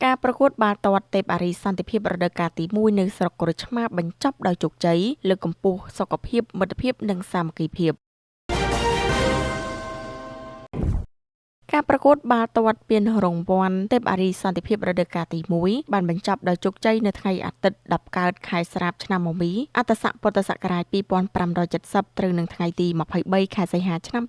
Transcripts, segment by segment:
ការប្រកួតបាល់ទាត់ទេពអារីសន្តិភាពរដូវកាលទី1នៅស្រុកក្រូចឆ្មាបញ្ចប់ដោយជោគជ័យលើកកម្ពស់សុខភាពមិត្តភាពនិងសាមគ្គីភាពការប្រកួតបាល់ទាត់ពានរង្វាន់ទេពអារីសន្តិភាពរដូវកាលទី1បានបញ្ចប់ដោយជោគជ័យនៅថ្ងៃអាទិត្យ10កើតខែស្រាប់ឆ្នាំមមីអត្តស័កពុទ្ធសករាជ2570ត្រូវនឹងថ្ងៃទី23ខែសីហាឆ្នាំ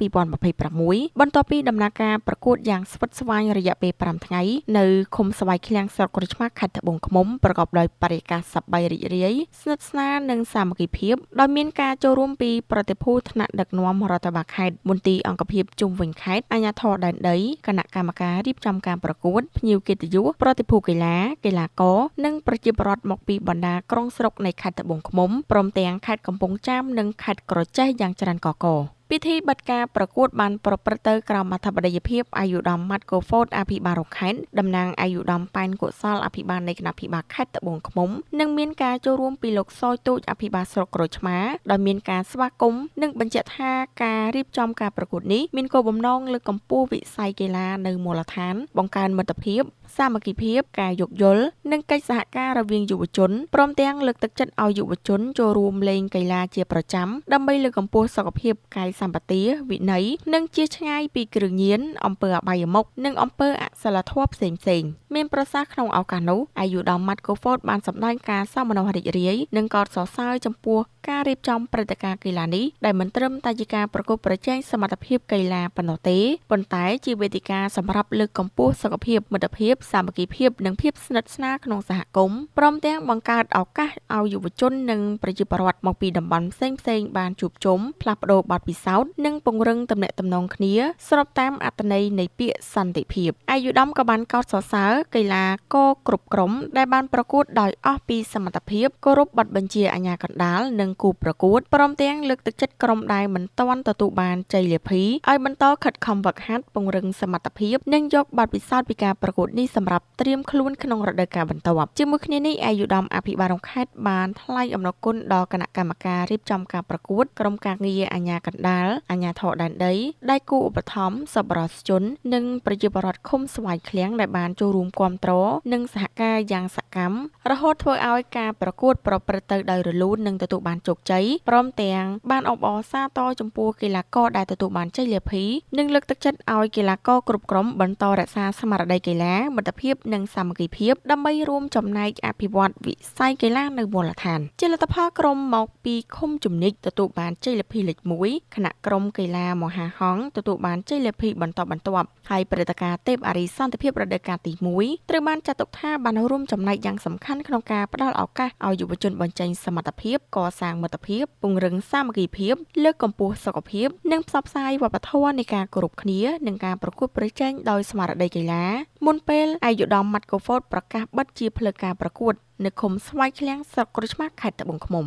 2026បន្ទាប់ពីដំណើរការប្រកួតយ៉ាងស្វិតស្វាញរយៈពេល5ថ្ងៃនៅឃុំស្វាយឃ្លាំងស្រុកក្រូចឆ្មាខេត្តត្បូងឃ្មុំប្រកបដោយបរិយាកាសសប្បាយរីករាយស្និទ្ធស្នាលនិងសាមគ្គីភាពដោយមានការចូលរួមពីប្រតិភូថ្នាក់ដឹកនាំរដ្ឋបាលខេត្តមន្ទីរអង្គភាពជុំវិញខេត្តអាជ្ញាធរដែនដីគណៈកម្មការរៀបចំការប្រកួតភ្ញៀវកិត្តិយសប្រតិភូកីឡាកីឡាករនិងប្រជាពលរដ្ឋមកពីបណ្ដាក្រុងស្រុកនៃខេត្តត្បូងឃ្មុំព្រមទាំងខេត្តកំពង់ចាមនិងខេត្តក្រចេះយ៉ាងច្រើនកកពិធីបិទការប្រកួតបានប្រព្រឹត្តទៅក្រោមអធិបតីភាពអាយុដំម៉ាត់កូហ្វូតអភិបាលរងខេត្តតំណាងអាយុដំប៉ែនកុសលអភិបាលនៃគណៈអភិបាលខេត្តត្បូងឃ្មុំនិងមានការចូលរួមពីលោកសយទូចអភិបាលស្រុកក្រូចឆ្មាដោយមានការស្វាគមន៍និងបញ្ជាក់ថាការរៀបចំការប្រកួតនេះមានគោលបំណងលើកកម្ពស់វិស័យកីឡានៅមូលដ្ឋានបង្កើនមិត្តភាពសាមគ្គីភាពការយោគយល់និងកិច្ចសហការរវាងយុវជនព្រមទាំងលើកទឹកចិត្តឲ្យយុវជនចូលរួមលេងកីឡាជាប្រចាំដើម្បីលើកកម្ពស់សុខភាពកាយសម្បទាវិន័យនិងជៀសឆ្ងាយពីគ្រឿងញៀនអំពើអបាយមុខនិងអំពើអសិលធម៌ផ្សេងៗមានប្រសាសន៍ក្នុងឱកាសនោះអាយុដំម៉ាត់កូហ្វូតបានសម្ដែងការសោមនស្សរីករាយនិងកោតសរសើរចំពោះការរៀបចំព្រឹត្តិការណ៍កីឡានេះដែលមិនត្រឹមតែជាការប្រកួតប្រជែងសមត្ថភាពកីឡាប៉ុណ្ណោះទេប៉ុន្តែជាវេទិកាសម្រាប់លើកកម្ពស់សុខភាពមិត្តភាពសាមគ្គីភាពនិងភាពស្និទ្ធស្នាលក្នុងសហគមន៍ព្រមទាំងបង្កើតឱកាសឲ្យយុវជននិងប្រជាពលរដ្ឋមកពីតំបន់ផ្សេងៗបានជួបជុំផ្លាស់ប្ដូរបទពិសោធន៍និងពង្រឹងទំនាក់ទំនងគ្នាស្របតាមអត្ថន័យនៃពាក្យសន្តិភាពអាយុដំក៏បានកោតសរសើរកីឡាករគ្រប់ក្រុមដែលបានប្រកួតដោយអស់ពីសមត្ថភាពគោរពបទបញ្ជាអាជ្ញាកណ្ដាលនិងគូប្រកួតព្រមទាំងលើកទឹកចិត្តក្រុមដែលមិនទាន់ទទួលបានជ័យលាភីឲ្យបន្តខិតខំហ្វឹកហាត់ពង្រឹងសមត្ថភាពនិងយកបទពិសោធន៍ពីការប្រកួតនេះសម្រាប់ត្រៀមខ្លួនក្នុងរដូវកាលបន្ទាប់ជាមួយគ្នានេះអាយុដំអភិបាលរងខេត្តបានថ្លែងអំណរគុណដល់គណៈកម្មការរៀបចំការប្រកួតក្រុមការងារអាជ្ញាកណ្ដាលអាជ្ញាធរដែនដីដៃគូឧបត្ថម្ភសប្បុរសជននិងប្រជាពលរដ្ឋឃុំស្វាយឃ្លាំងដែលបានចូលរួមគាំទ្រនិងសហការយ៉ាងសកម្មរហូតធ្វើឲ្យការប្រកួតប្រព្រឹត្តទៅដោយរលូននិងទទួលបានជោគជ័យព្រមទាំងបានអបអរសាទរចំពោះកីឡាករដែលទទួលបានជ័យលាភីនិងលើកទឹកចិត្តឲ្យកីឡាករគ្រប់ក្រុមបន្តរក្សាស្មារតីកីឡាមិត្តភាពនិងសាមគ្គីភាពដើម្បីរួមចំណែកអភិវឌ្ឍវិស័យកីឡានៅមូលដ្ឋានជាលទ្ធផលក្រុមមកពីឃុំជំនិចទទួលបានជ័យលាភីលេខ1គណៈក្រុមកីឡាមហាហង្សទទួលបានជ័យលាភីបន្តបន្ទាប់ហើយព្រឹត្តិការណ៍ទេពអារីសន្តិភាពរដូវកាលទី1ត្រូវបានចាត់ទុកថាបានរួមចំណែកយ៉ាងសំខាន់ក្នុងការផ្តល់ឱកាសឲ្យយុវជនបញ្ចេញសមត្ថភាពកសាងមិត្តភាពពង្រឹងសាមគ្គីភាពលើកកម្ពស់សុខភាពនិងផ្សព្វផ្សាយវប្បធម៌នៃការគោរពគ្នានិងការប្រកួតប្រជែងដោយស្មារតីកីឡាមុនពេលអាយុដំម៉ាត់កូហ្វូតប្រកាសបិទជាផ្លូវការប្រកួតនៅឃុំស្វាយឃ្លាំងស្រុកក្រូចឆ្មាខេត្តត្បូងឃ្មុំ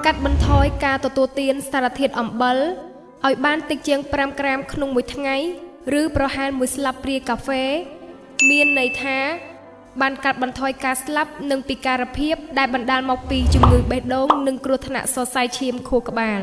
កាត់បន្ថយការទទួលទានសារធាតុអំបិលឲ្យបានតិចជាង5ក្រាមក្នុងមួយថ្ងៃឬប្រហែល1ស្លាបព្រាកាហ្វេមានន័យថាបានកាត់បន្ថយការស្លាប់និងពិការភាពដែលបណ្ដាលមកពីជំងឺបេះដូងនិងគ្រោះថ្នាក់សរសៃឈាមខួរក្បាល